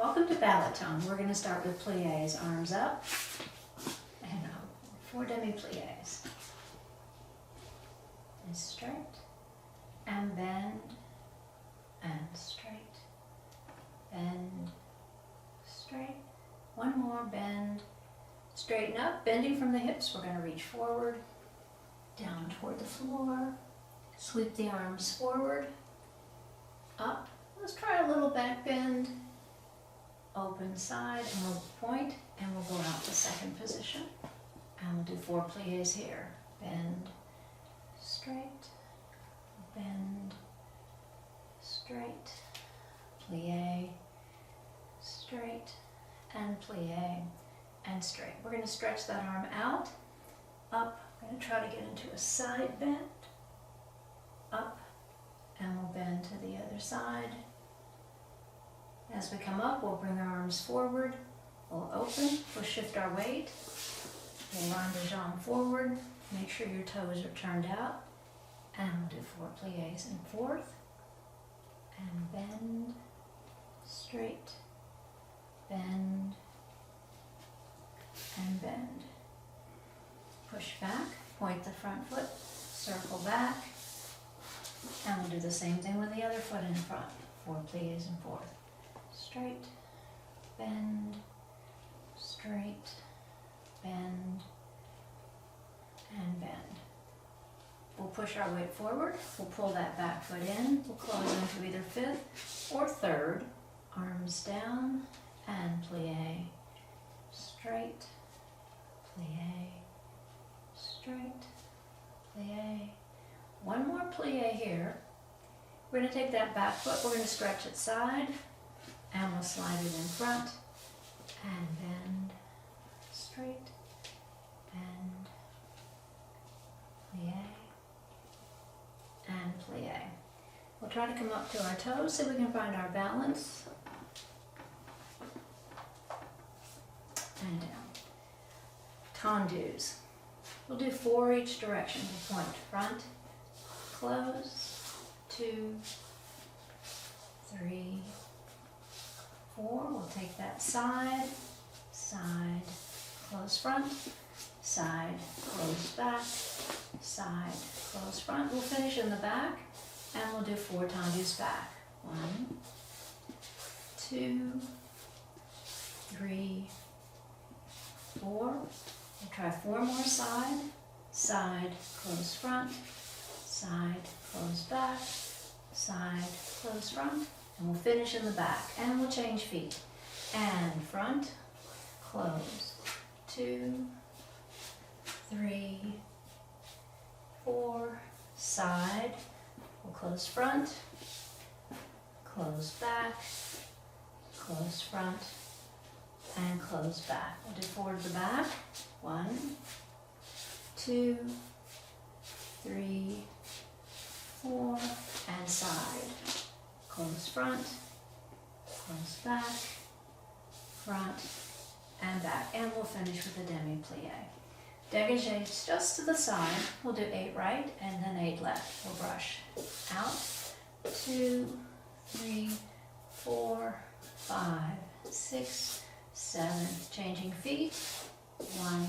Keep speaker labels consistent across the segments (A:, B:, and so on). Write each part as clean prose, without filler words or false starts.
A: Welcome to Balletone. We're going to start with pliés, arms up, and 4 demi-pliés. And straight, and bend, and straight, bend, straight. One more, bend, straighten up, bending from the hips. We're going to reach forward, down toward the floor, sweep the arms forward, up. Let's try a little back bend. Open side, and we'll point, and we'll go out to second position. And we'll do 4 pliés here. Bend, straight, bend, straight, plie, straight, and plie, and straight. We're going to stretch that arm out, up. We're going to try to get into a side bend, up, and we'll bend to the other side. As we come up, we'll bring our arms forward, we'll open, we'll shift our weight, we'll rond de jambe forward, make sure your toes are turned out, and we'll do 4 pliés in fourth, and bend, straight, bend, and bend. Push back, point the front foot, circle back, and we'll do the same thing with the other foot in front, 4 pliés in fourth. Straight, bend, straight, bend, and bend. We'll push our weight forward, we'll pull that back foot in, we'll close into either fifth or third, arms down, and plie, straight, plie, straight, plie. One more plie here. We're going to take that back foot, we're going to stretch it side, and we'll slide it in front, and bend, straight, bend, plie, and plie. We'll try to come up to our toes so we can find our balance, and down. Tendus. We'll do 4 each direction. We'll point front, close, 2, 3, 4, we'll take that side, side, close front, side, close back, side, close front. We'll finish in the back, and we'll do 4 tendus back. 1, 2, 3, 4. We'll try 4 more side, side, close front, side, close back, side, close front. And we'll finish in the back, and we'll change feet. And front, close, 2, 3, 4, side, we'll close front, close back, close front, and close back. We'll do 4 to the back, 1, 2, 3, 4, and side. Close front, close back, front, and back. And we'll finish with a demi-plie. Dégagé just to the side. We'll do 8 right and then 8 left. We'll brush out. 2, 3, 4, 5, 6, 7. Changing feet. 1,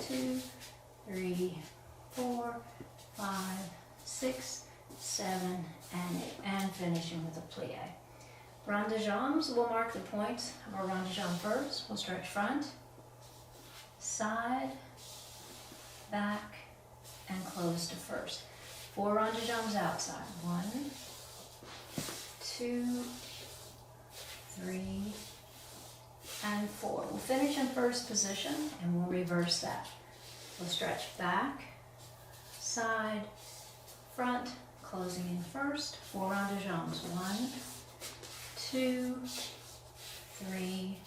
A: 2, 3, 4, 5, 6, 7, and 8, and finishing with a plie. Rond de jambes, we'll mark the points of our rond de jambe first. We'll stretch front, side, back, and close to first. 4 rond de jambes outside. 1, 2, 3, and 4. We'll finish in first position, and we'll reverse that. We'll stretch back, side, front, closing in first, 4 rond de jambes. 1, 2, 3,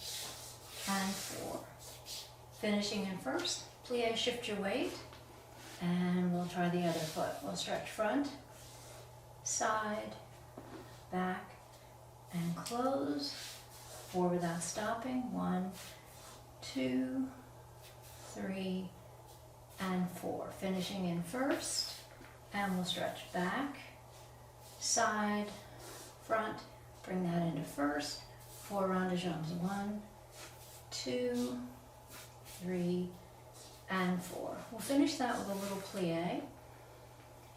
A: and 4. Finishing in first, plie, shift your weight, and we'll try the other foot. We'll stretch front, side, back, and close. 4 without stopping. 1, 2, 3, and 4. Finishing in first. And we'll stretch back, side, front, bring that into first, 4 rond de jambes. 1, 2, 3, and 4. We'll finish that with a little plie.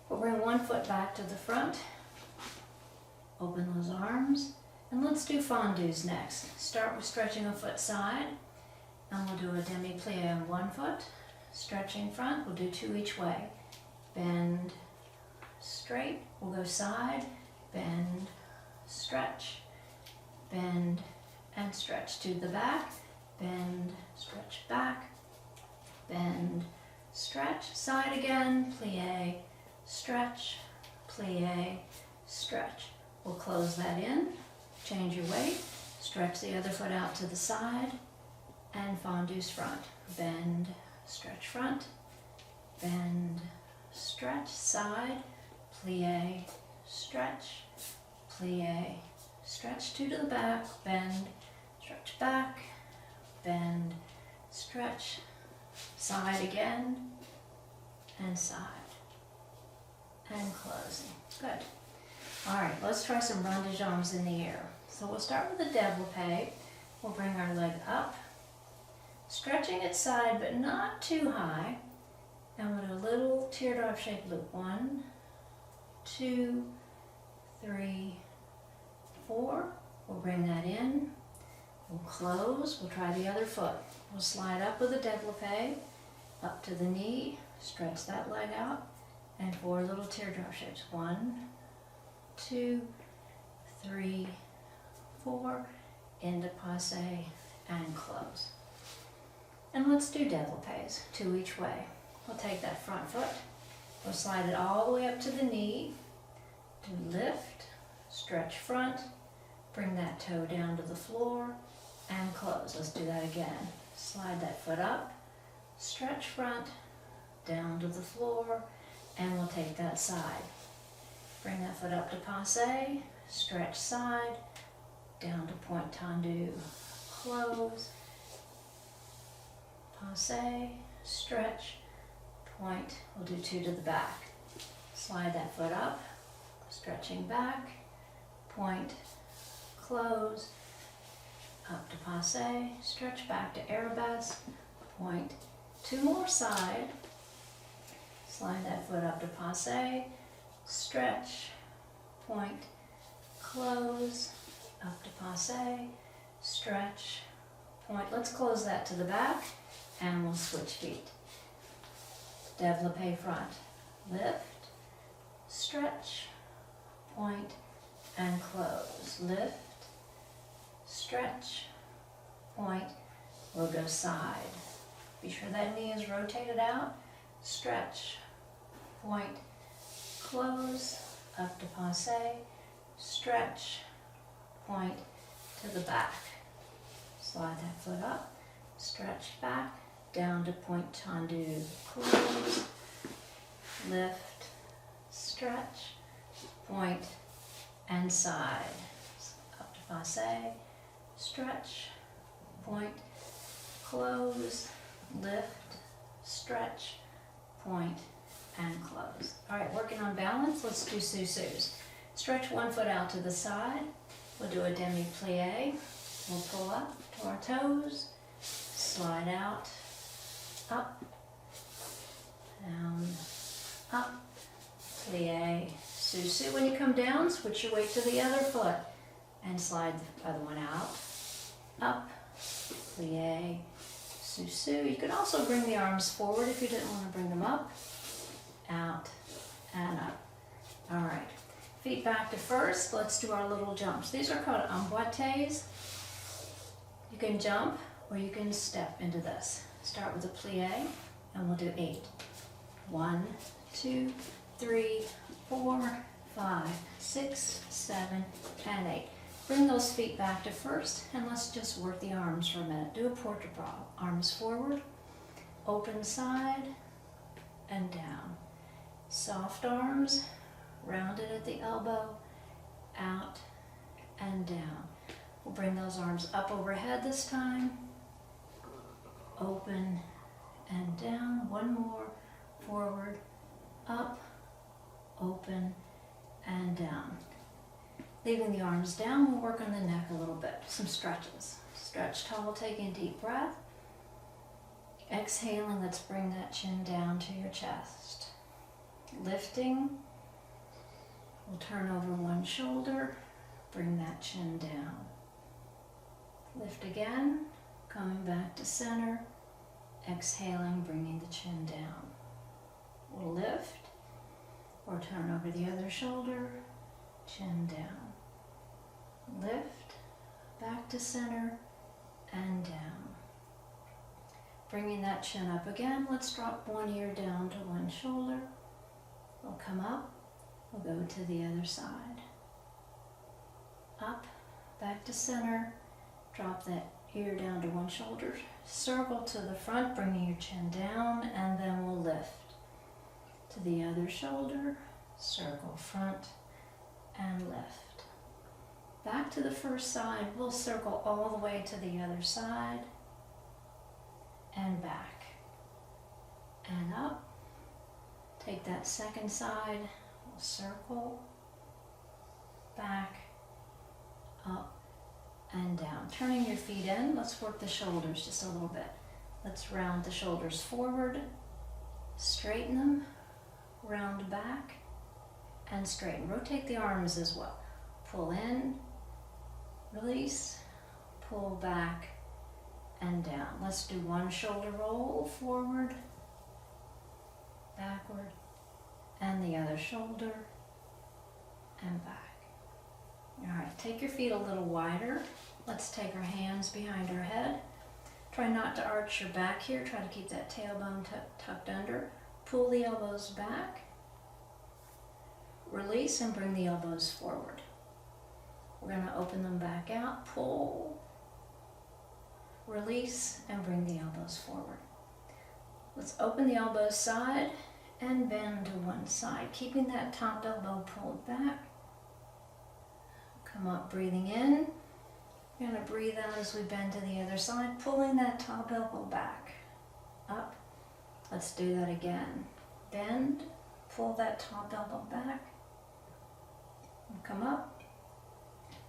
A: We'll bring one foot back to the front, open those arms, and let's do fondus next. Start with stretching a foot side, and we'll do a demi-plie on one foot. Stretching front, we'll do 2 each way. Bend, straight, we'll go side, bend, stretch, bend, and stretch to the back, bend, stretch back, bend, stretch, side again, plie, stretch, plie, stretch. We'll close that in, change your weight, stretch the other foot out to the side, and fondus front. Bend, stretch front, bend, stretch, side, plie, stretch, plie, stretch 2 to the back, bend, stretch back, bend, stretch, side again, and side, and closing. Good. All right, let's try some rond de jambes in the air. So we'll start with the développé. We'll bring our leg up, stretching its side, but not too high. And we'll do a little teardrop shaped loop. 1, 2, 3, 4. We'll bring that in. We'll close. We'll try the other foot. We'll slide up with a développé, up to the knee, stretch that leg out, and 4 little teardrop shapes. 1, 2, 3, 4, into passe, and close. And let's do développés, 2 each way. We'll take that front foot, we'll slide it all the way up to the knee, do lift, stretch front, bring that toe down to the floor, and close. Let's do that again. Slide that foot up, stretch front, down to the floor, and we'll take that side. Bring that foot up to passe, stretch side, down to point tendu, close, passe, stretch, point. We'll do 2 to the back. Slide that foot up, stretching back, point, close, up to passe, stretch back to arabesque, point, 2 more side, slide that foot up to passe, stretch, point, close, up to passe, stretch, point. Let's close that to the back, and we'll switch feet. Développé front, lift, stretch, point, and close. Lift, stretch, point, we'll go side. Be sure that knee is rotated out, stretch, point, close, up to passe, stretch, point, to the back. Slide that foot up, stretch back, down to point tendu, close, lift, stretch, point, and side. Up to passe, stretch, point, close, lift, stretch, point, and close. All right, working on balance, let's do sous-sus. Stretch one foot out to the side. We'll do a demi-plie. We'll pull up to our toes, slide out, up, down, up, plie, sous-sus. When you come down, switch your weight to the other foot and slide the other one out, up, plie, sous-sus. You could also bring the arms forward if you didn't want to bring them up, out, and up. All right, feet back to first. Let's do our little jumps. These are called emboîtés. You can jump or you can step into this. Start with a plie, and we'll do 8. 1, 2, 3, 4, 5, 6, 7, and 8. Bring those feet back to first, and let's just work the arms for a minute. Do a porte-bras. Arms forward, open side, and down. Soft arms, rounded at the elbow, out, and down. We'll bring those arms up overhead this time. Open and down. One more. Forward, up, open, and down. Leaving the arms down, we'll work on the neck a little bit. Some stretches. Stretch tall, taking a deep breath. Exhaling, let's bring that chin down to your chest. Lifting, we'll turn over one shoulder, bring that chin down. Lift again, coming back to center. Exhaling, bringing the chin down. We'll lift, or turn over the other shoulder, chin down. Lift, back to center, and down. Bringing that chin up again, let's drop one ear down to one shoulder. We'll come up, we'll go to the other side. Up, back to center, drop that ear down to one shoulder. Circle to the front, bringing your chin down, and then we'll lift. To the other shoulder, circle front, and lift. Back to the first side, we'll circle all the way to the other side, and back, and up. Take that second side, we'll circle, back, up, and down. Turning your feet in, let's work the shoulders just a little bit. Let's round the shoulders forward, straighten them, round back, and straighten. Rotate the arms as well. Pull in, release, pull back, and down. Let's do one shoulder roll, forward, backward, and the other shoulder, and back. All right, take your feet a little wider. Let's take our hands behind our head. Try not to arch your back here. Try to keep that tailbone tucked under. Pull the elbows back. Release and bring the elbows forward. We're going to open them back out. Pull. Release and bring the elbows forward. Let's open the elbows side and bend to one side, keeping that top elbow pulled back. Come up, breathing in. You're going to breathe out as we bend to the other side, pulling that top elbow back. Up. Let's do that again. Bend, pull that top elbow back. Come up.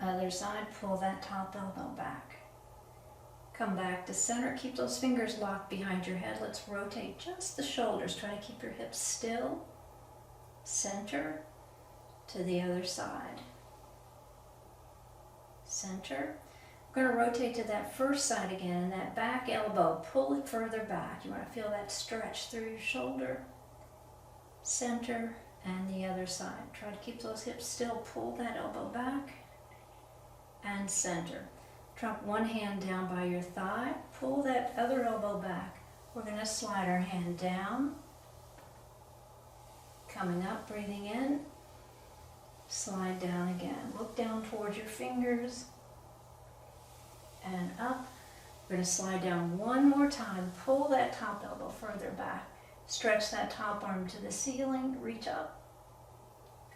A: Other side, pull that top elbow back. Come back to center. Keep those fingers locked behind your head. Let's rotate just the shoulders. Try to keep your hips still. Center to the other side. Center. We're going to rotate to that first side again, and that back elbow, pull it further back. You want to feel that stretch through your shoulder. Center and the other side. Try to keep those hips still. Pull that elbow back and center. Drop one hand down by your thigh. Pull that other elbow back. We're going to slide our hand down. Coming up, breathing in. Slide down again. Look down towards your fingers. And up. We're going to slide down one more time. Pull that top elbow further back. Stretch that top arm to the ceiling. Reach up.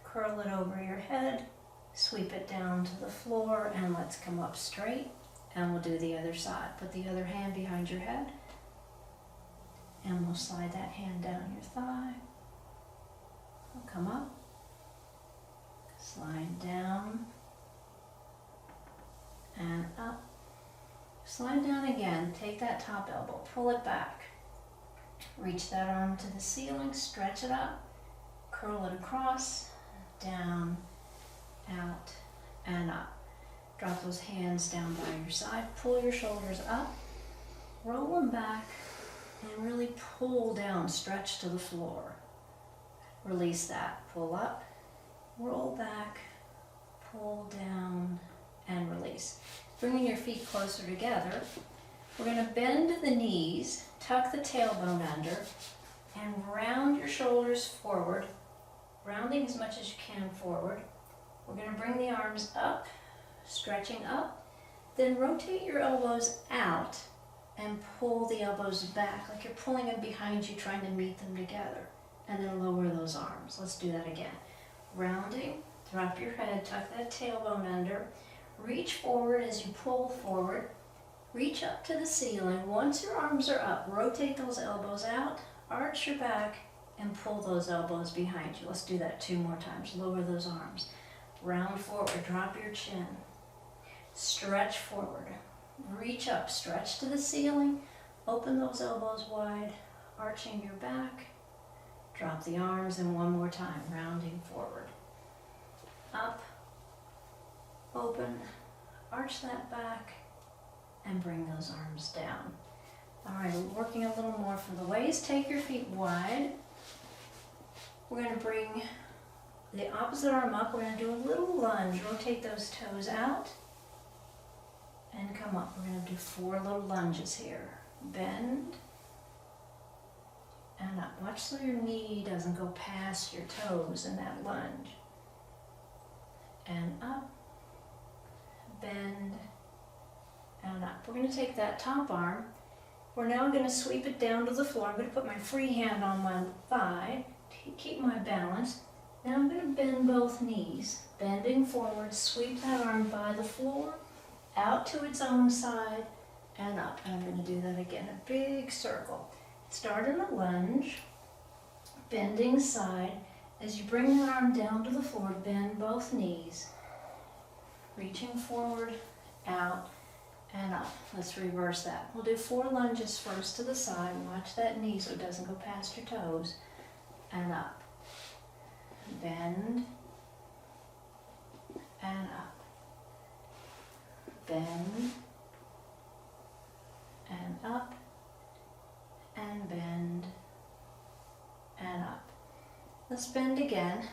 A: Curl it over your head. Sweep it down to the floor. And let's come up straight. And we'll do the other side. Put the other hand behind your head. And we'll slide that hand down your thigh. We'll come up. Slide down. And up. Slide down again, take that top elbow, pull it back. Reach that arm to the ceiling, stretch it up, curl it across, down, out, and up. Drop those hands down by your side, pull your shoulders up, roll them back, and really pull down, stretch to the floor. Release that, pull up, roll back, pull down, and release. Bringing your feet closer together, we're going to bend the knees, tuck the tailbone under, and round your shoulders forward, rounding as much as you can forward. We're going to bring the arms up, stretching up, then rotate your elbows out and pull the elbows back, like you're pulling them behind you, trying to meet them together, and then lower those arms. Let's do that again. Rounding, drop your head, tuck that tailbone under, reach forward as you pull forward. Reach up to the ceiling. Once your arms are up, rotate those elbows out, arch your back, and pull those elbows behind you. Let's do that 2 more times. Lower those arms. Round forward, drop your chin. Stretch forward. Reach up, stretch to the ceiling. Open those elbows wide, arching your back. Drop the arms, and one more time, rounding forward. Up, open, arch that back, and bring those arms down. All right, working a little more from the waist. Take your feet wide. We're going to bring the opposite arm up. We're going to do a little lunge. Rotate those toes out and come up. We're going to do 4 little lunges here. Bend and up. Watch so your knee doesn't go past your toes in that lunge. And up, bend, and up. We're going to take that top arm. We're now going to sweep it down to the floor. I'm going to put my free hand on my thigh to keep my balance. Now I'm going to bend both knees. Bending forward, sweep that arm by the floor, out to its own side, and up. And I'm going to do that again, a big circle. Start in a lunge, bending side. As you bring that arm down to the floor, bend both knees, reaching forward, out, and up. Let's reverse that. We'll do 4 lunges first to the side. Watch that knee so it doesn't go past your toes, and up. Bend, and up. Bend, and up, and bend, and up. Let's bend again.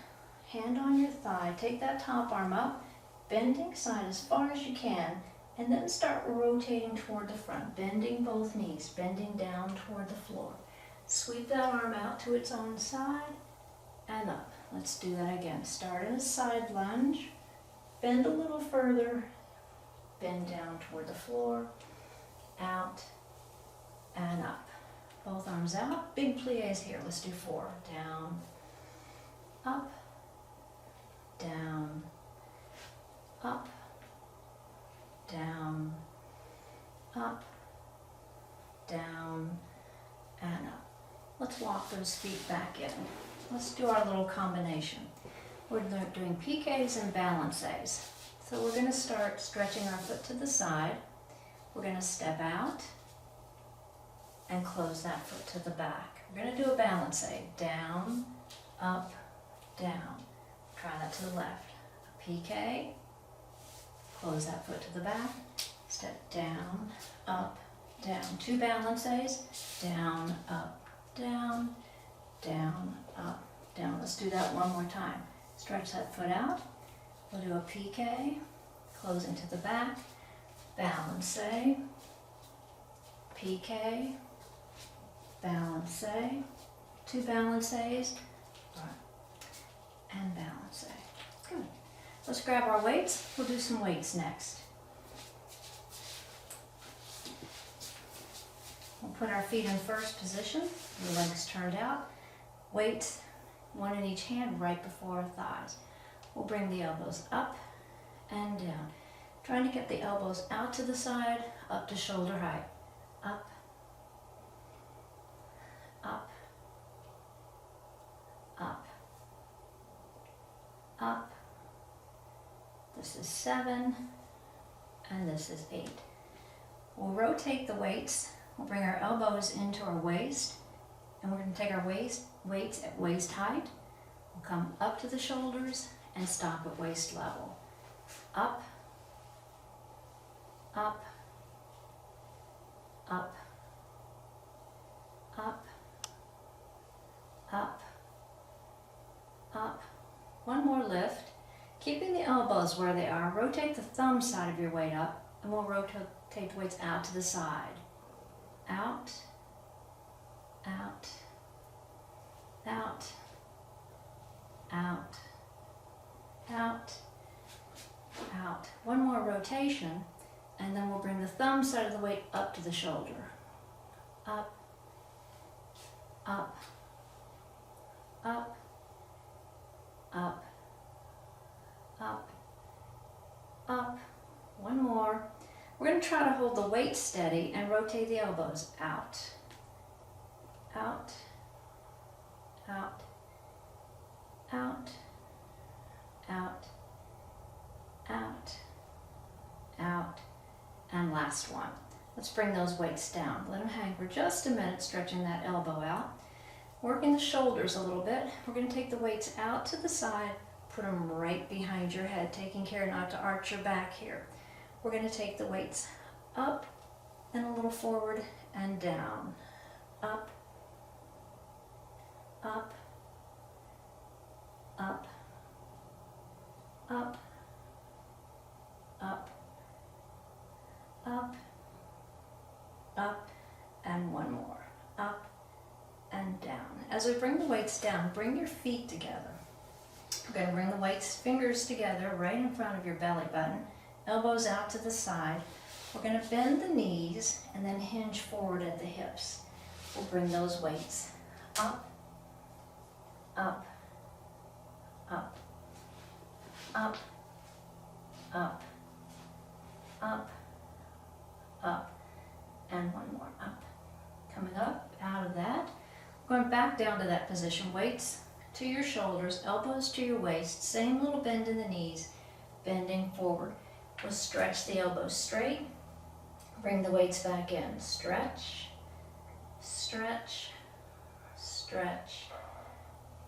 A: Hand on your thigh. Take that top arm up, bending side as far as you can, and then start rotating toward the front, bending both knees, bending down toward the floor. Sweep that arm out to its own side and up. Let's do that again. Start in a side lunge, bend a little further, bend down toward the floor, out and up. Both arms out, big pliés here. Let's do 4. Down, up, down, up, down, up, down, and up. Let's walk those feet back in. Let's do our little combination. We're doing piqués and balancés. So we're going to start stretching our foot to the side. We're going to step out and close that foot to the back. We're going to do a balancé. Down, up, down. Try that to the left. A piqué. Close that foot to the back. Step down, up, down. 2 balancés. Down, up, down, down, up, down. Let's do that one more time. Stretch that foot out. We'll do a piqué. Closing to the back. Balancé. Piqué. Balancé. 2 balancés. And balancé. Good. Let's grab our weights. We'll do some weights next. We'll put our feet in first position, the legs turned out. Weights, 1 in each hand, right before our thighs. We'll bring the elbows up and down. Trying to get the elbows out to the side, up to shoulder height. Up, up, up, up. This is 7, and this is 8. We'll rotate the weights. We'll bring our elbows into our waist, and we're going to take our weights at waist height. We'll come up to the shoulders and stop at waist level. Up, up, up, up, up, up. One more lift. Keeping the elbows where they are, rotate the thumb side of your weight up, and we'll rotate the weights out to the side. Out, out, out, out, out, out. One more rotation, and then we'll bring the thumb side of the weight up to the shoulder. Up, up, up, up, up, up. One more. We're going to try to hold the weight steady and rotate the elbows out, out, out, out, out, out, out, and last one. Let's bring those weights down. Let them hang for just a minute, stretching that elbow out. Working the shoulders a little bit. We're going to take the weights out to the side, put them right behind your head, taking care not to arch your back here. We're going to take the weights up and a little forward and down. Up, up, up, up, up, up, up, and one more. Up and down. As we bring the weights down, bring your feet together. We're going to bring the weights, fingers together right in front of your belly button, elbows out to the side. We're going to bend the knees and then hinge forward at the hips. We'll bring those weights up, up, up, up, up, up, up, and one more up. Coming up out of that, going back down to that position, weights to your shoulders, elbows to your waist, same little bend in the knees, bending forward. We'll stretch the elbows straight, bring the weights back in, stretch, stretch, stretch,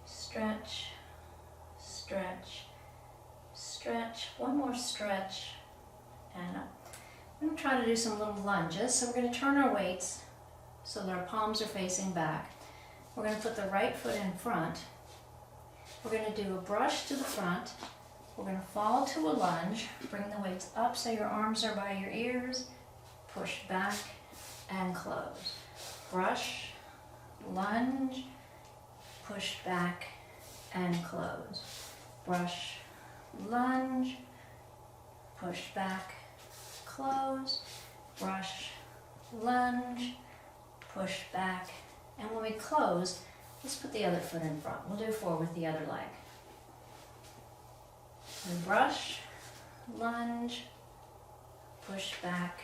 A: stretch, stretch, stretch, one more stretch, and up. I'm going to try to do some little lunges, so we're going to turn our weights so that our palms are facing back. We're going to put the right foot in front. We're going to do a brush to the front. We're going to fall to a lunge. Bring the weights up so your arms are by your ears. Push back and close. Brush, lunge, push back and close. Brush, lunge, push back, close. Brush, lunge, push back. And when we close, let's put the other foot in front. We'll do 4 with the other leg. And brush, lunge, push back,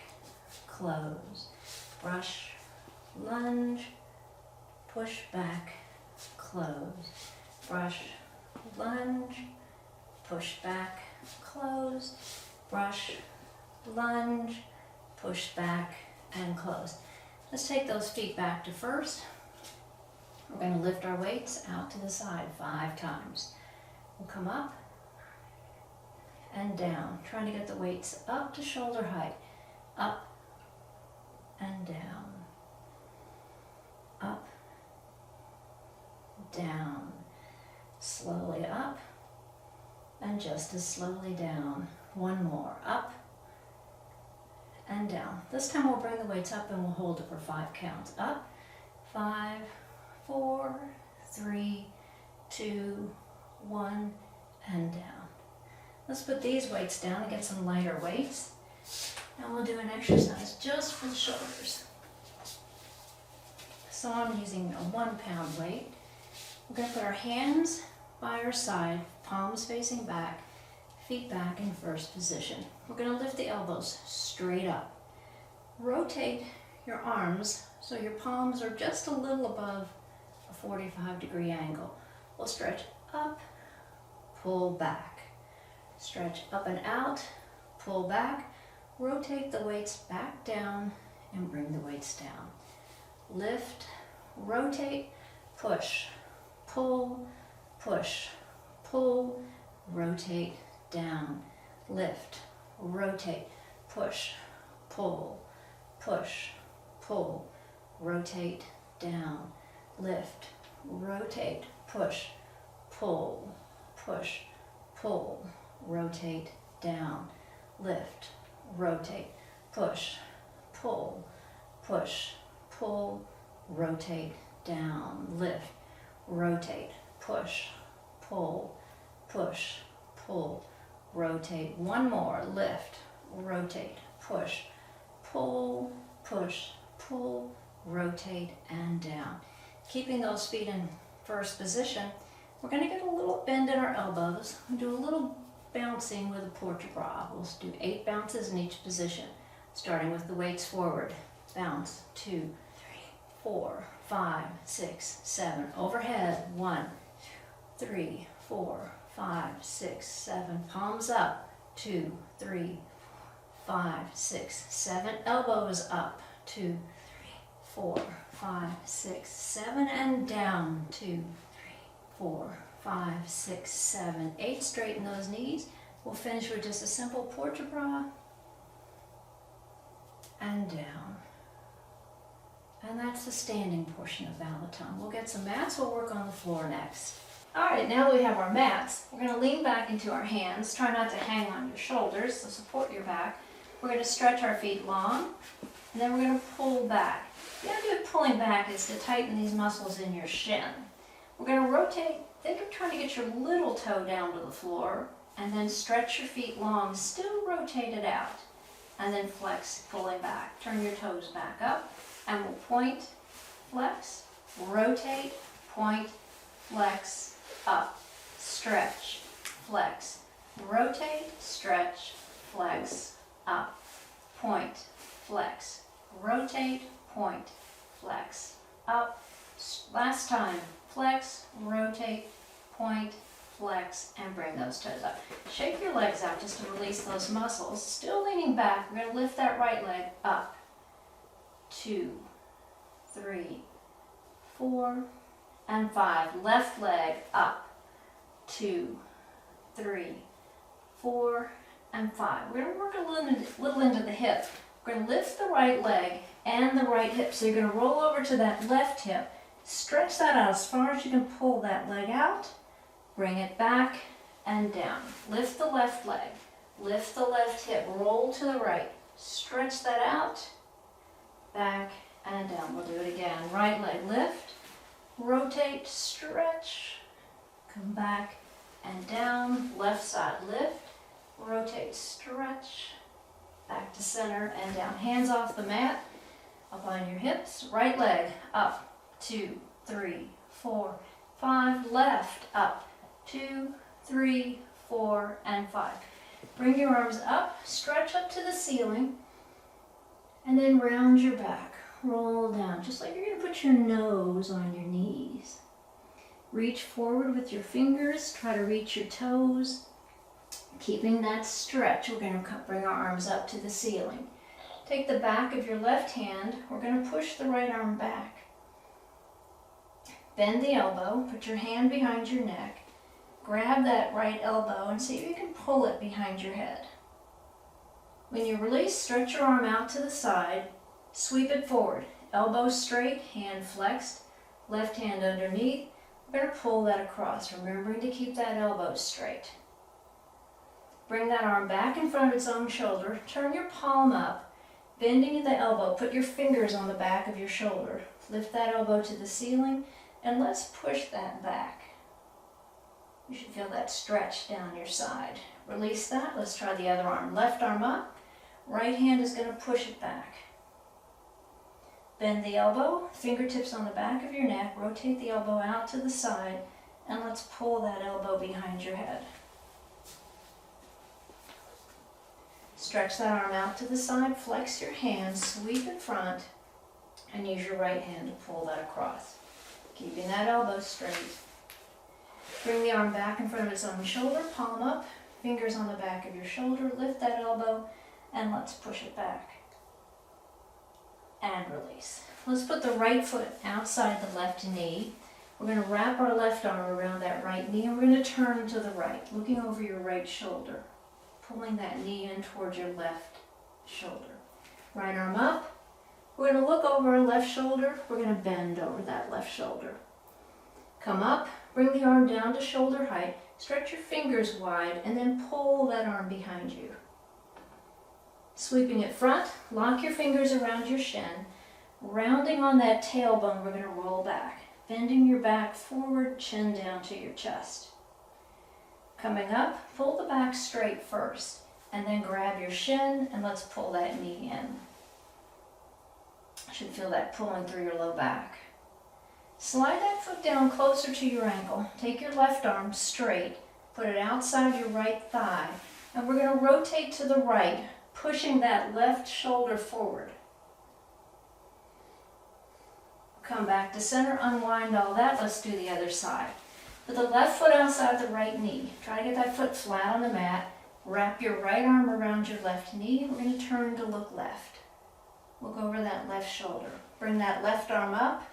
A: close. Brush, lunge, push back, close. Brush, lunge, push back, close. Brush, lunge, push back, and close. Let's take those feet back to first. We're going to lift our weights out to the side 5 times. We'll come up and down, trying to get the weights up to shoulder height. Up and down. Up, down. Slowly up and just as slowly down. One more. Up and down. This time we'll bring the weights up and we'll hold it for 5 counts. Up, 5, 4, 3, 2, 1, and down. Let's put these weights down and get some lighter weights. And we'll do an exercise just for the shoulders. So I'm using a 1-pound weight. We're going to put our hands by our side, palms facing back, feet back in first position. We're going to lift the elbows straight up. Rotate your arms so your palms are just a little above a 45-degree angle. We'll stretch up, pull back. Stretch up and out, pull back. Rotate the weights back down and bring the weights down. Lift, rotate, push, pull, push, pull, rotate, down. Lift, rotate, push, pull, push, pull, rotate, down. Lift, rotate, push, pull, push, pull, rotate, down. Lift, rotate, push, pull, push, pull, rotate, down. Lift, rotate, push, pull, push, pull, rotate. One more. Lift, rotate, push, pull, push, pull, rotate, and down. Keeping those feet in first position, we're going to get a little bend in our elbows. We'll do a little bouncing with a port de bras. We'll do 8 bounces in each position, starting with the weights forward. Bounce, 2, 3, 4, 5, 6, 7. Overhead, 1, 3, 4, 5, 6, 7. Palms up, 2, 3, 5, 6, 7. Elbows up. 2, 3, 4, 5, 6, 7. And down. 2, 3, 4, 5, 6, 7, 8. Straighten those knees. We'll finish with just a simple port de bras. And down. And that's the standing portion of Balletone. We'll get some mats. We'll work on the floor next. All right, now that we have our mats, we're going to lean back into our hands. Try not to hang on your shoulders, so support your back. We're going to stretch our feet long, and then we're going to pull back. The idea of pulling back is to tighten these muscles in your shin. We're going to rotate. Think of trying to get your little toe down to the floor, and then stretch your feet long. Still rotate it out, and then flex, pulling back. Turn your toes back up, and we'll point, flex, rotate, point, flex, up, stretch, flex, rotate, stretch, flex, up, point, flex, rotate, point, flex, up. Last time, flex, rotate, point, flex, and bring those toes up. Shake your legs out just to release those muscles. Still leaning back, we're going to lift that right leg up. 2, 3, 4, and 5. Left leg up. 2, 3, 4, and 5. We're going to work a little into the hip. We're going to lift the right leg and the right hip. So you're going to roll over to that left hip. Stretch that out as far as you can pull that leg out. Bring it back and down. Lift the left leg. Lift the left hip. Roll to the right. Stretch that out. Back and down. We'll do it again. Right leg lift, rotate, stretch, come back and down. Left side lift, rotate, stretch, back to center and down. Hands off the mat, up on your hips. Right leg up, 2, 3, 4, 5. Left up, 2, 3, 4, and 5. Bring your arms up, stretch up to the ceiling. And then round your back, roll down, just like you're going to put your nose on your knees. Reach forward with your fingers, try to reach your toes. Keeping that stretch, we're going to bring our arms up to the ceiling. Take the back of your left hand, we're going to push the right arm back. Bend the elbow, put your hand behind your neck, grab that right elbow and see if you can pull it behind your head. When you release, stretch your arm out to the side, sweep it forward. Elbow straight, hand flexed, left hand underneath. We're going to pull that across, remembering to keep that elbow straight. Bring that arm back in front of its own shoulder. Turn your palm up, bending at the elbow. Put your fingers on the back of your shoulder. Lift that elbow to the ceiling, and let's push that back. You should feel that stretch down your side. Release that. Let's try the other arm. Left arm up. Right hand is going to push it back. Bend the elbow, fingertips on the back of your neck, rotate the elbow out to the side, and let's pull that elbow behind your head. Stretch that arm out to the side, flex your hands, sweep in front, and use your right hand to pull that across. Keeping that elbow straight. Bring the arm back in front of its own shoulder, palm up, fingers on the back of your shoulder, lift that elbow, and let's push it back. And release. Let's put the right foot outside the left knee. We're going to wrap our left arm around that right knee, and we're going to turn to the right, looking over your right shoulder, pulling that knee in towards your left shoulder. Right arm up. We're going to look over our left shoulder. We're going to bend over that left shoulder. Come up, bring the arm down to shoulder height, stretch your fingers wide, and then pull that arm behind you. Sweeping it front, lock your fingers around your shin. Rounding on that tailbone, we're going to roll back. Bending your back forward, chin down to your chest. Coming up, pull the back straight first, and then grab your shin, and let's pull that knee in. You should feel that pulling through your low back. Slide that foot down closer to your ankle. Take your left arm straight, put it outside your right thigh, and we're going to rotate to the right, pushing that left shoulder forward. Come back to center, unwind all that. Let's do the other side. Put the left foot outside the right knee. Try to get that foot flat on the mat. Wrap your right arm around your left knee. We're going to turn to look left. We'll go over that left shoulder. Bring that left arm up.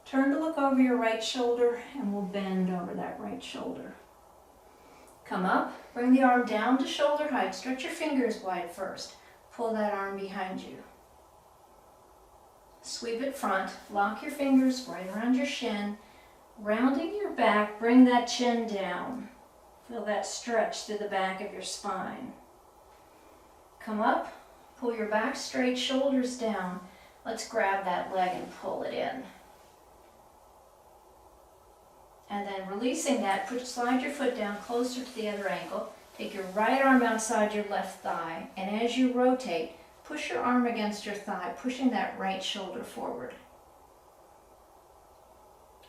A: Turn to look over your right shoulder, and we'll bend over that right shoulder. Come up, bring the arm down to shoulder height. Stretch your fingers wide first. Pull that arm behind you. Sweep it front. Lock your fingers right around your shin. Rounding your back, bring that chin down. Feel that stretch through the back of your spine. Come up, pull your back straight, shoulders down. Let's grab that leg and pull it in. And then releasing that, slide your foot down closer to the other ankle. Take your right arm outside your left thigh, and as you rotate, push your arm against your thigh, pushing that right shoulder forward.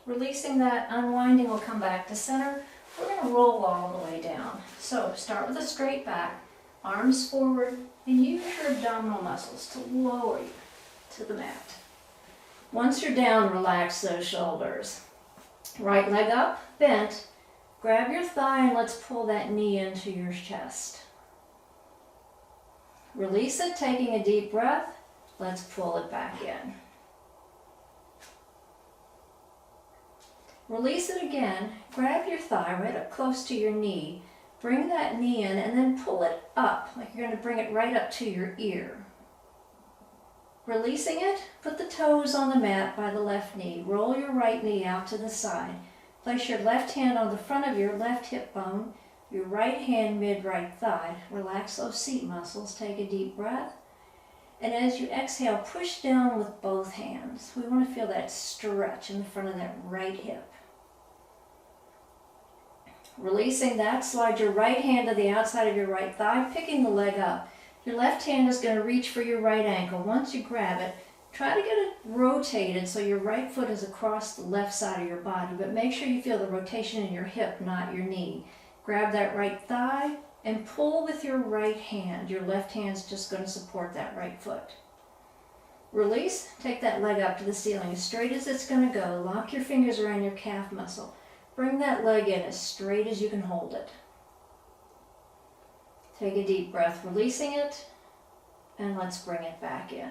A: Releasing that, unwinding, we'll come back to center. We're going to roll all the way down. So start with a straight back, arms forward, and use your abdominal muscles to lower you to the mat. Once you're down, relax those shoulders. Right leg up, bent. Grab your thigh and let's pull that knee into your chest. Release it, taking a deep breath. Let's pull it back in. Release it again. Grab your thigh right up close to your knee. Bring that knee in and then pull it up, like you're going to bring it right up to your ear. Releasing it, put the toes on the mat by the left knee. Roll your right knee out to the side. Place your left hand on the front of your left hip bone, your right hand mid-right thigh. Relax those seat muscles. Take a deep breath. And as you exhale, push down with both hands. We want to feel that stretch in the front of that right hip. Releasing that, slide your right hand to the outside of your right thigh, picking the leg up. Your left hand is going to reach for your right ankle. Once you grab it, try to get it rotated so your right foot is across the left side of your body, but make sure you feel the rotation in your hip, not your knee. Grab that right thigh and pull with your right hand. Your left hand's just going to support that right foot. Release, take that leg up to the ceiling as straight as it's going to go. Lock your fingers around your calf muscle. Bring that leg in as straight as you can hold it. Take a deep breath, releasing it, and let's bring it back in.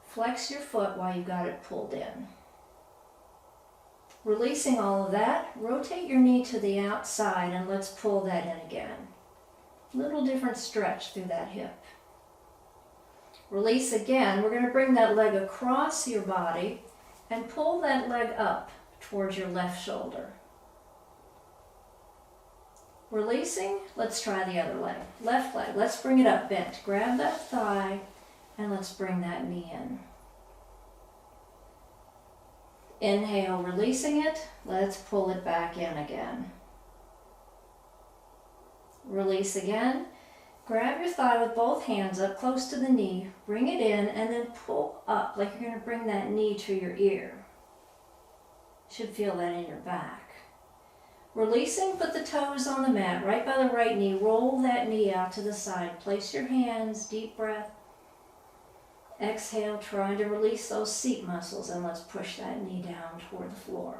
A: Flex your foot while you got it pulled in. Releasing all of that, rotate your knee to the outside and let's pull that in again. Little different stretch through that hip. Release again. We're going to bring that leg across your body and pull that leg up towards your left shoulder. Releasing, let's try the other leg. Left leg, let's bring it up bent. Grab that thigh and let's bring that knee in. Inhale, releasing it. Let's pull it back in again. Release again. Grab your thigh with both hands up close to the knee. Bring it in and then pull up like you're going to bring that knee to your ear. Should feel that in your back. Releasing, put the toes on the mat right by the right knee. Roll that knee out to the side. Place your hands, deep breath. Exhale, trying to release those seat muscles, and let's push that knee down toward the floor.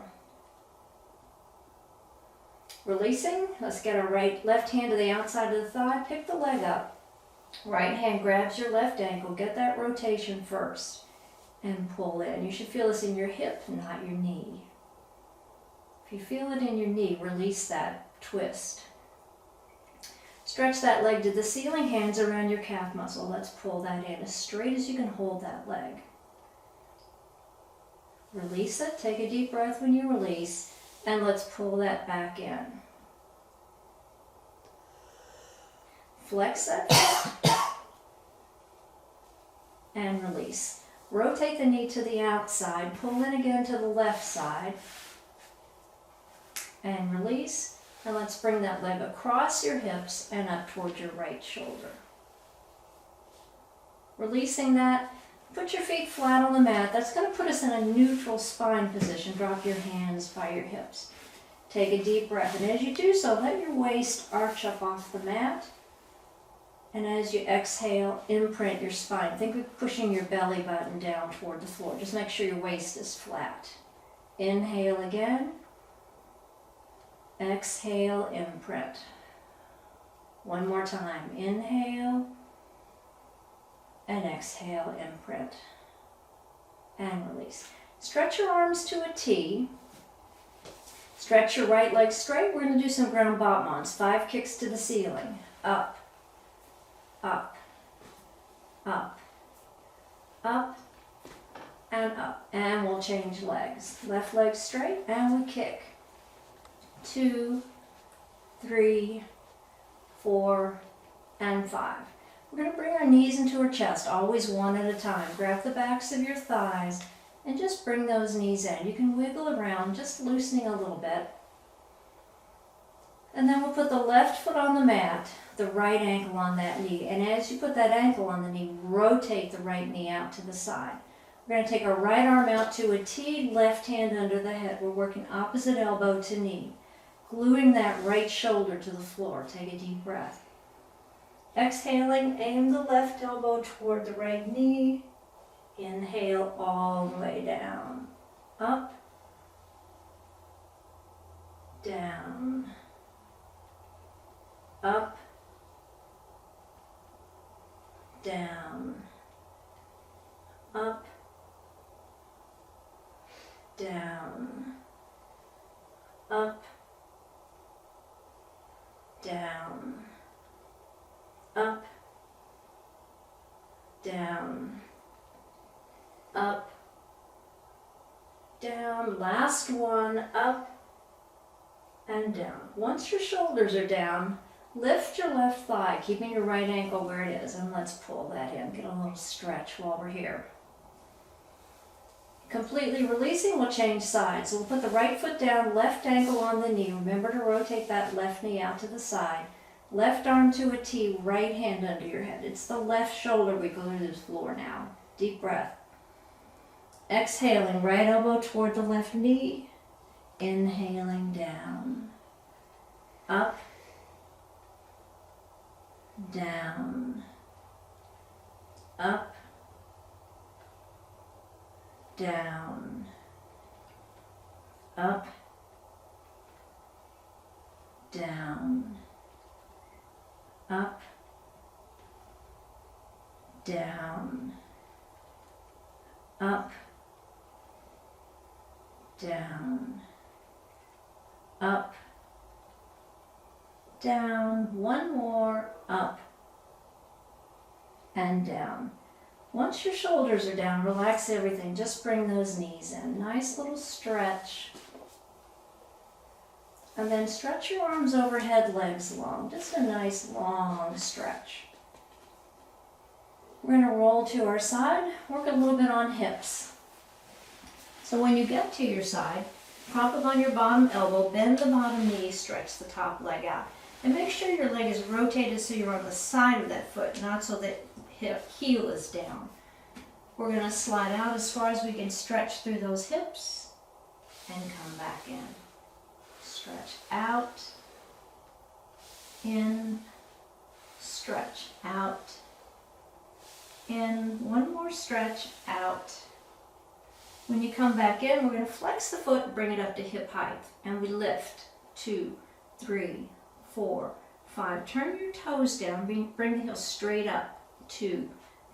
A: Releasing, let's get our left hand to the outside of the thigh, pick the leg up. Right hand grabs your left ankle, get that rotation first, and pull in. You should feel this in your hip, not your knee. If you feel it in your knee, release that twist. Stretch that leg to the ceiling, hands around your calf muscle. Let's pull that in as straight as you can hold that leg. Release it, take a deep breath when you release, and let's pull that back in. Flex it, and release. Rotate the knee to the outside, pull in again to the left side, and release. And let's bring that leg across your hips and up towards your right shoulder. Releasing that, put your feet flat on the mat. That's going to put us in a neutral spine position. Drop your hands by your hips. Take a deep breath, and as you do so, let your waist arch up off the mat. And as you exhale, imprint your spine. Think of pushing your belly button down toward the floor. Just make sure your waist is flat. Inhale again. Exhale, imprint. One more time. Inhale and exhale, imprint. And release. Stretch your arms to a T. Stretch your right leg straight. We're going to do some ground battements. 5 kicks to the ceiling. Up, up, up, up, and up. And we'll change legs. Left leg straight and we kick. 2, 3, 4, and 5. We're going to bring our knees into our chest, always one at a time. Grab the backs of your thighs and just bring those knees in. You can wiggle around, just loosening a little bit. And then we'll put the left foot on the mat, the right ankle on that knee. And as you put that ankle on the knee, rotate the right knee out to the side. We're going to take our right arm out to a T, left hand under the head. We're working opposite elbow to knee, gluing that right shoulder to the floor. Take a deep breath. Exhaling, aim the left elbow toward the right knee. Inhale all the way down. Up, down, up, down, up, down, up, down, up, down, up, down. Last one, up and down. Once your shoulders are down, lift your left thigh, keeping your right ankle where it is, and let's pull that in. Get a little stretch while we're here. Completely releasing, we'll change sides. So we'll put the right foot down, left ankle on the knee. Remember to rotate that left knee out to the side. Left arm to a T, right hand under your head. It's the left shoulder we glue to the floor now. Deep breath. Exhaling, right elbow toward the left knee. Inhaling down. Up. Down. Up. Down. Up. Down. Up, down, up, down, up, down. One more, up and down. Once your shoulders are down, relax everything. Just bring those knees in. Nice little stretch. And then stretch your arms overhead, legs long. Just a nice long stretch. We're going to roll to our side, work a little bit on hips. So when you get to your side, prop up on your bottom elbow, bend the bottom knee, stretch the top leg out. And make sure your leg is rotated so you're on the side of that foot, not so that heel is down. We're going to slide out as far as we can, stretch through those hips and come back in. Stretch out, in, stretch out, in. One more stretch out. When you come back in, we're going to flex the foot and bring it up to hip height. And we lift. 2, 3, 4, 5. Turn your toes down. Bring the heel straight up. 2,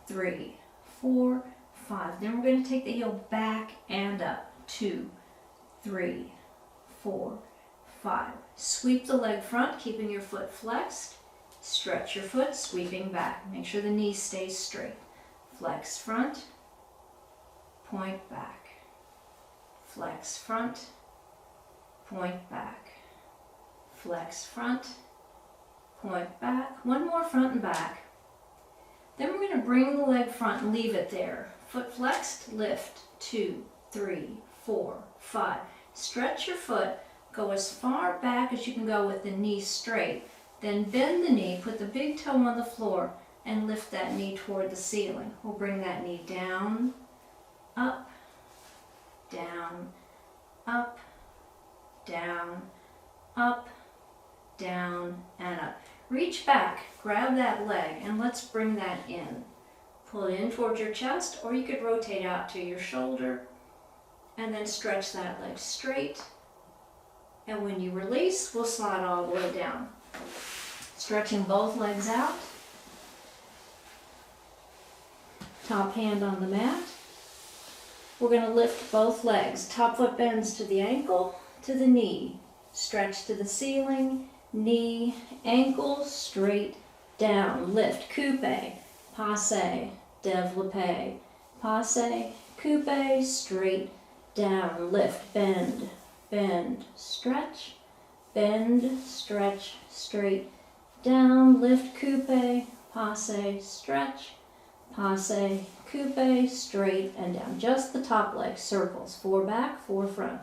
A: 3, 4, 5. Then we're going to take the heel back and up. 2, 3, 4, 5. Sweep the leg front, keeping your foot flexed. Stretch your foot, sweeping back. Make sure the knee stays straight. Flex front, point back. Flex front, point back. Flex front, point back. One more front and back. Then we're going to bring the leg front and leave it there. Foot flexed, lift. 2, 3, 4, 5. Stretch your foot. Go as far back as you can go with the knee straight. Then bend the knee, put the big toe on the floor, and lift that knee toward the ceiling. We'll bring that knee down, up, down, up, down, up, down, and up. Reach back, grab that leg, and let's bring that in. Pull it in towards your chest, or you could rotate out to your shoulder, and then stretch that leg straight, And when you release, we'll slide all the way down. Stretching both legs out. Top hand on the mat. We're going to lift both legs. Top foot bends to the ankle, to the knee. Stretch to the ceiling, knee, ankle, straight down. Lift, coupe, passe, développé, passe, coupe, straight down. Lift, bend, bend, stretch, straight down. Lift, coupe, passe, stretch, passe, coupe, straight and down. Just the top leg, circles, 4 back, 4 front.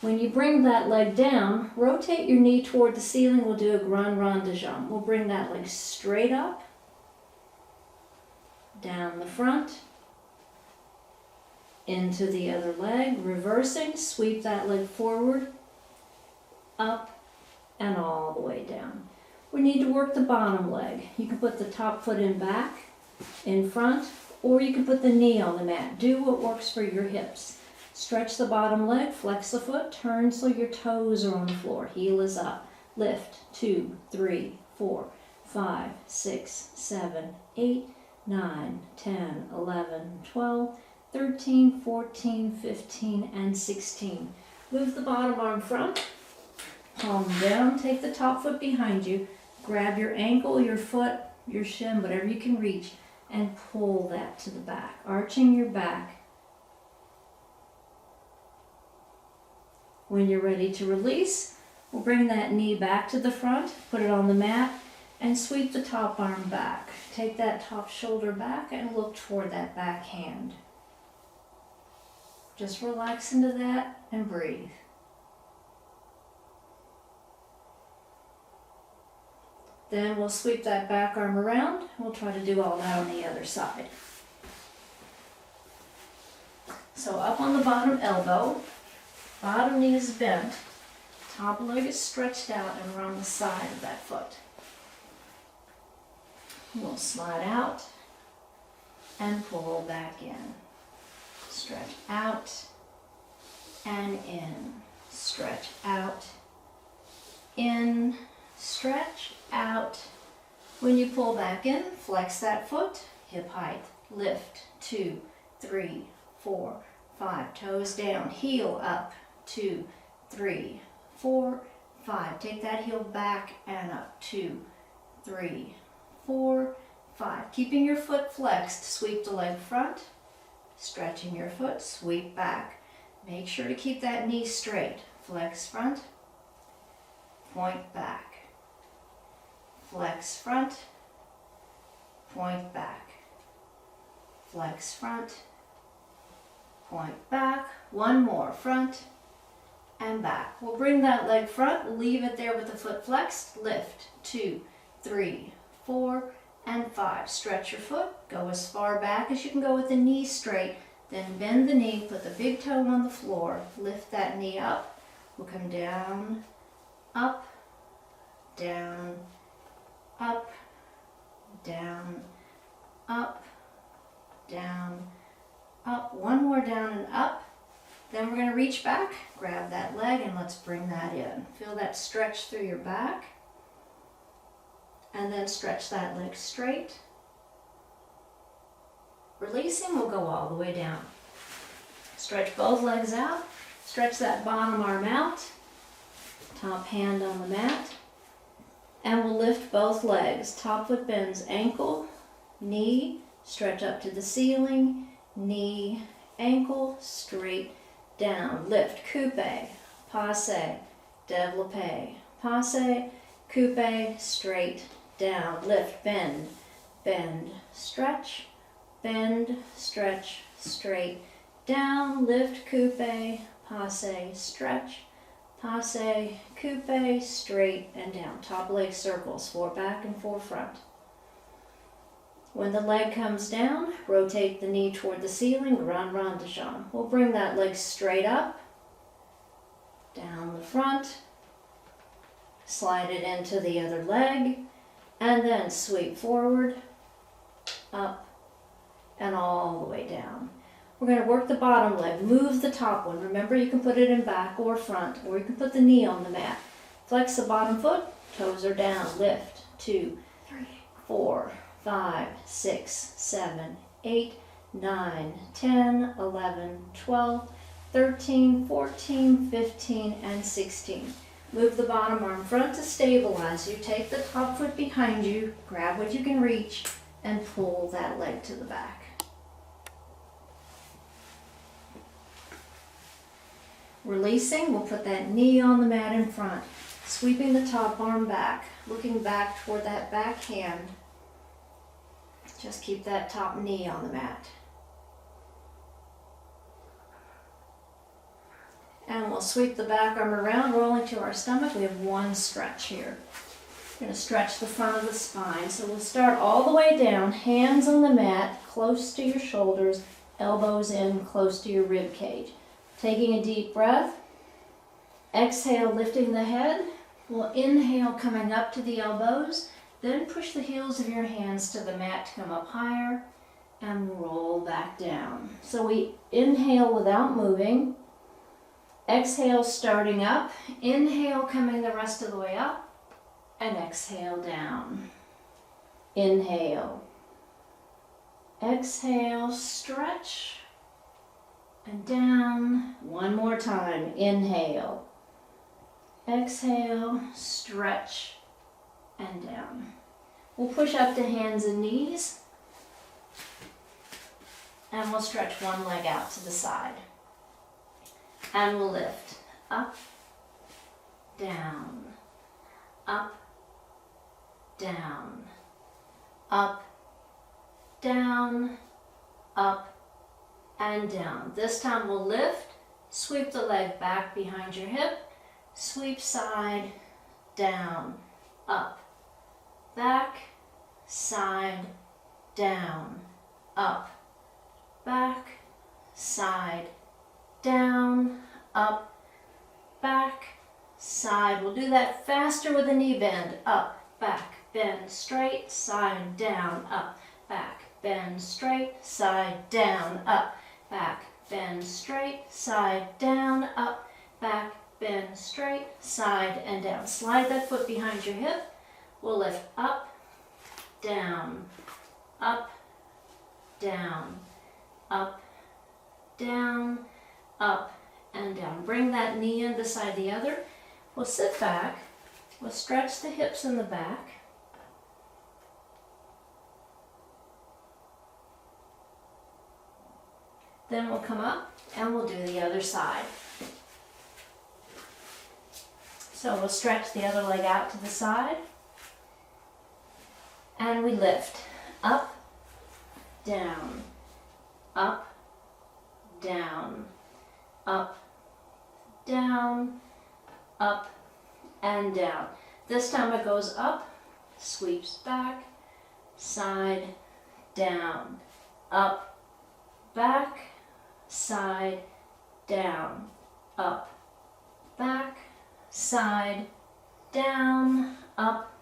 A: When you bring that leg down, rotate your knee toward the ceiling. We'll do a grand rond de jambe. We'll bring that leg straight up, down the front, into the other leg, reversing, sweep that leg forward, up, and all the way down. We need to work the bottom leg. You can put the top foot in back, in front, or you can put the knee on the mat. Do what works for your hips. Stretch the bottom leg, flex the foot, turn so your toes are on the floor. Heel is up. Lift, 2, 3, 4, 5, 6, 7, 8, 9, 10, 11, 12, 13, 14, 15, and 16. Move the bottom arm front, palm down, take the top foot behind you, grab your ankle, your foot, your shin, whatever you can reach, and pull that to the back, arching your back. When you're ready to release, we'll bring that knee back to the front, put it on the mat, and sweep the top arm back. Take that top shoulder back and look toward that back hand. Just relax into that and breathe. Then we'll sweep that back arm around. We'll try to do all that on the other side. So up on the bottom elbow, bottom knee is bent, top leg is stretched out, and we're on the side of that foot. We'll slide out and pull back in. Stretch out and in. Stretch out, in, stretch out. When you pull back in, flex that foot, hip height, lift, 2, 3, 4, 5, toes down, heel up, 2, 3, 4, 5. Take that heel back and up, 2, 3, 4, 5. Keeping your foot flexed, sweep the leg front, stretching your foot, sweep back. Make sure to keep that knee straight. Flex front, point back. Flex front, point back. Flex front, point back. One more, front and back. We'll bring that leg front, leave it there with the foot flexed. Lift, 2, 3, 4, and 5. Stretch your foot, go as far back as you can go with the knee straight. Then bend the knee, put the big toe on the floor, lift that knee up. We'll come down, up, down, up, down, up, down, up. One more down and up. Then we're going to reach back, grab that leg, and let's bring that in. Feel that stretch through your back. And then stretch that leg straight. Releasing, we'll go all the way down. Stretch both legs out. Stretch that bottom arm out. Top hand on the mat. And we'll lift both legs. Top foot bends, ankle, knee, stretch up to the ceiling, knee, ankle, straight down. Lift, coupe, passe, développé, passe, coupe, straight down. Lift, bend, bend, stretch, straight down. Lift, coupe, passe, stretch, passe, coupe, straight and down. Top leg circles, 4 back and 4 front. When the leg comes down, rotate the knee toward the ceiling, grand rond de jambe. We'll bring that leg straight up, down the front, slide it into the other leg, and then sweep forward, up, and all the way down. We're going to work the bottom leg. Move the top one. Remember, you can put it in back or front, or you can put the knee on the mat. Flex the bottom foot, toes are down, lift. 2, 3, 4, 5, 6, 7, 8, 9, 10, 11, 12, 13, 14, 15, and 16. Move the bottom arm front to stabilize you. Take the top foot behind you, grab what you can reach, and pull that leg to the back. Releasing, we'll put that knee on the mat in front, sweeping the top arm back, looking back toward that back hand. Just keep that top knee on the mat. And we'll sweep the back arm around, rolling to our stomach. We have one stretch here. We're going to stretch the front of the spine. So we'll start all the way down, hands on the mat, close to your shoulders, elbows in, close to your rib cage. Taking a deep breath, exhale, lifting the head. We'll inhale, coming up to the elbows, then push the heels of your hands to the mat to come up higher and roll back down. So we inhale without moving, exhale starting up, inhale coming the rest of the way up, and exhale down. Inhale, exhale, stretch, and down. One more time. Inhale, exhale, stretch, and down. We'll push up to hands and knees, and we'll stretch one leg out to the side. And we'll lift up, down, up, down, up, down, up, and down. This time we'll lift, sweep the leg back behind your hip, sweep side, down, up, back, side, down, up, back, side, down, up, back, side. We'll do that faster with a knee bend. Up, back, bend, straight, side, down, up, back, bend, straight, side, down, up, back, bend, straight, side, down, up, back, bend, straight, side, and down. Slide that foot behind your hip. We'll lift up, down, up, down, up, down, up, and down. Bring that knee in beside the other. We'll sit back. We'll stretch the hips in the back. Then we'll come up and we'll do the other side. So we'll stretch the other leg out to the side. And we lift up, down, up, down, up, down, up, and down. This time it goes up, sweeps back, side, down, up, back, side, down, up, back, side, down, up,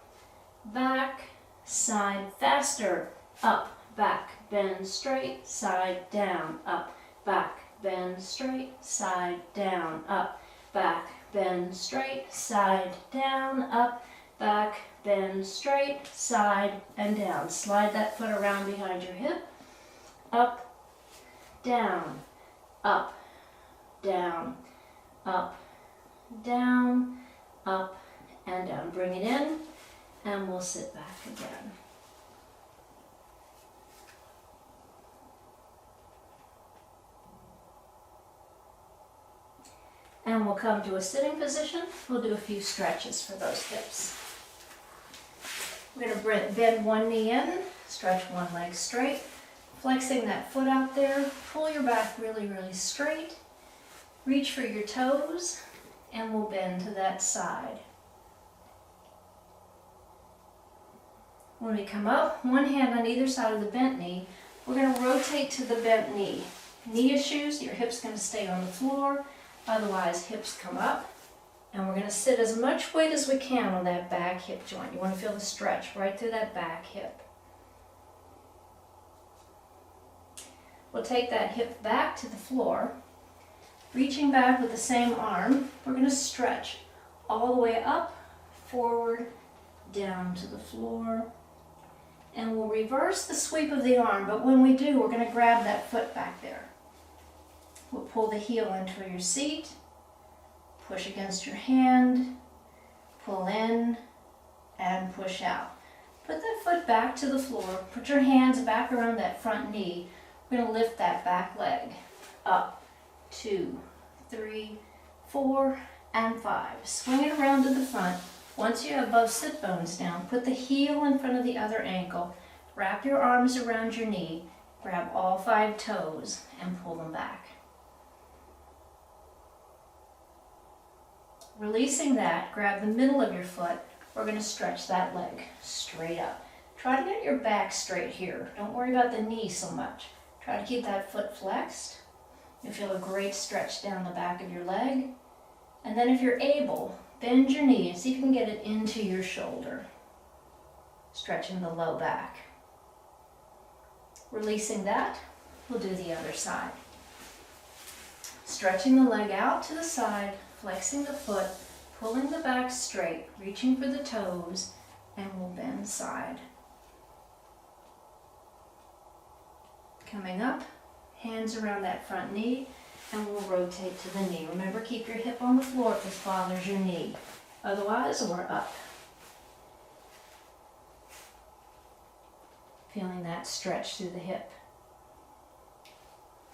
A: back, side, faster, up, back, bend, straight, side, down, up, back, bend, straight, side, down, up, back, bend, straight, side, down, up, back, bend, straight, side, and down. Slide that foot around behind your hip, up, down, up, down, up, down, up, and down. Bring it in, and we'll sit back again. And we'll come to a sitting position. We'll do a few stretches for those hips. We're going to bend one knee in, stretch one leg straight, flexing that foot out there. Pull your back really, really straight. Reach for your toes, and we'll bend to that side. When we come up, one hand on either side of the bent knee, we're going to rotate to the bent knee. Knee issues, your hip's going to stay on the floor. Otherwise, hips come up, and we're going to sit as much weight as we can on that back hip joint. You want to feel the stretch right through that back hip. We'll take that hip back to the floor. Reaching back with the same arm, we're going to stretch all the way up, forward, down to the floor. And we'll reverse the sweep of the arm, but when we do, we're going to grab that foot back there. We'll pull the heel into your seat, push against your hand, pull in, and push out. Put that foot back to the floor, put your hands back around that front knee. We're going to lift that back leg up. 2, 3, 4, and 5. Swing it around to the front. Once you have both sit bones down, put the heel in front of the other ankle. Wrap your arms around your knee. Grab all 5 toes and pull them back. Releasing that, grab the middle of your foot. We're going to stretch that leg straight up. Try to get your back straight here. Don't worry about the knee so much. Try to keep that foot flexed. You'll feel a great stretch down the back of your leg. And then if you're able, bend your knee and see if you can get it into your shoulder. Stretching the low back. Releasing that, we'll do the other side. Stretching the leg out to the side, flexing the foot, pulling the back straight, reaching for the toes, and we'll bend side. Coming up. Hands around that front knee, and we'll rotate to the knee. Remember, keep your hip on the floor if this bothers your knee. Otherwise, we're up. Feeling that stretch through the hip.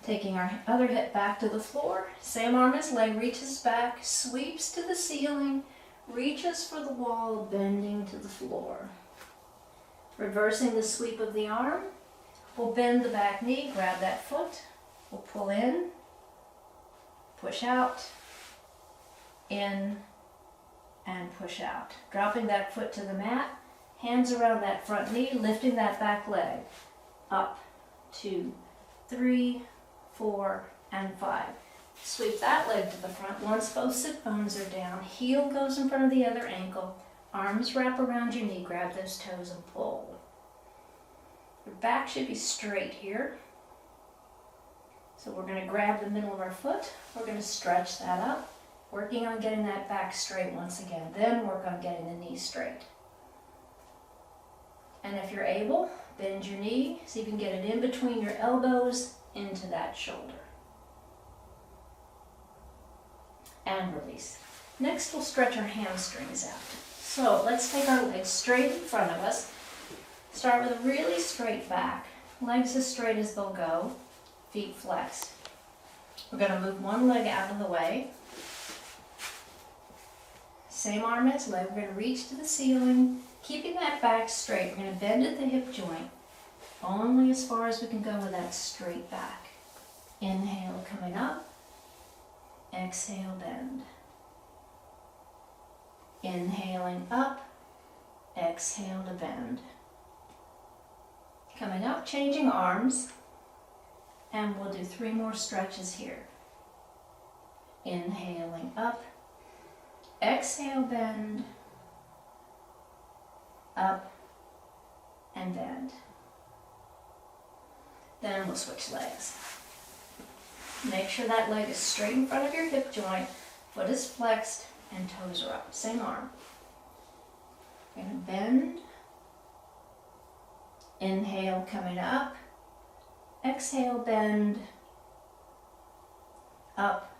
A: Taking our other hip back to the floor. Same arm as leg, reaches back, sweeps to the ceiling, reaches for the wall, bending to the floor. Reversing the sweep of the arm. We'll bend the back knee, grab that foot, we'll pull in, push out, in, and push out. Dropping that foot to the mat, hands around that front knee, lifting that back leg. Up, 2, 3, 4, and 5. Sweep that leg to the front. Once both sit bones are down, heel goes in front of the other ankle, arms wrap around your knee, grab those toes and pull. Your back should be straight here. So we're going to grab the middle of our foot. We're going to stretch that up, working on getting that back straight once again. Then work on getting the knee straight. And if you're able, bend your knee, see if you can get it in between your elbows into that shoulder. And release. Next, we'll stretch our hamstrings out. So let's take our legs straight in front of us. Start with a really straight back, legs as straight as they'll go, feet flexed. We're going to move one leg out of the way. Same arm as leg, we're going to reach to the ceiling, keeping that back straight. We're going to bend at the hip joint, only as far as we can go with that straight back. Inhale, coming up, exhale, bend. Inhaling up, exhale to bend. Coming up, changing arms, and we'll do 3 more stretches here. Inhaling up, exhale, bend, up, and bend. Then we'll switch legs. Make sure that leg is straight in front of your hip joint, foot is flexed, and toes are up. Same arm. We're going to bend. Inhale, coming up. Exhale, bend. Up.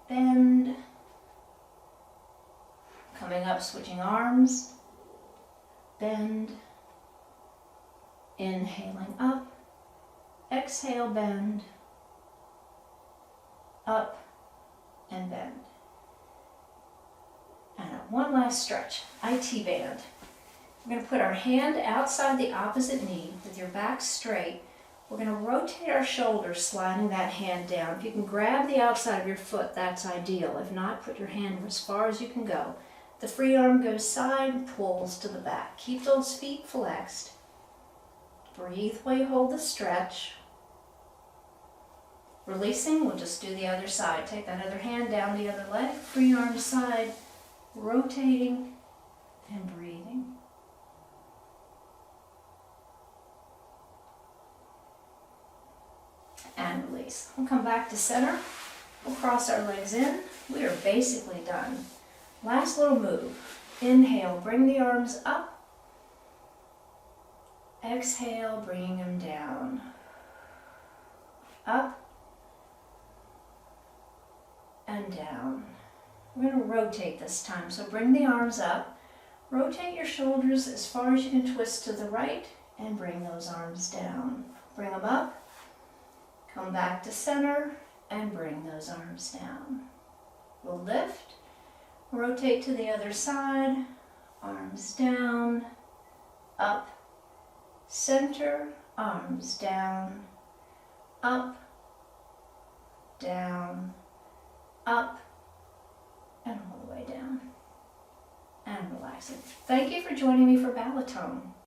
A: Bend. Coming up, switching arms. Bend. Inhaling up. Exhale, bend. Up and bend. And one last stretch, IT band. We're going to put our hand outside the opposite knee with your back straight. We're going to rotate our shoulders, sliding that hand down. If you can grab the outside of your foot, that's ideal. If not, put your hand as far as you can go. The free arm goes side, pulls to the back. Keep those feet flexed. Breathe while you hold the stretch. Releasing, we'll just do the other side. Take that other hand down the other leg, free arm side, rotating and breathing. and release. We'll come back to center. We'll cross our legs in. We are basically done. Last little move. Inhale, bring the arms up. Exhale, bringing them down. Up and down. We're going to rotate this time, so bring the arms up. Rotate your shoulders as far as you can twist to the right and bring those arms down. Bring them up, come back to center, and bring those arms down. We'll lift, rotate to the other side, arms down, up, center, arms down, up, down, up, and all the way down. And relaxing. Thank you for joining me for Balletone.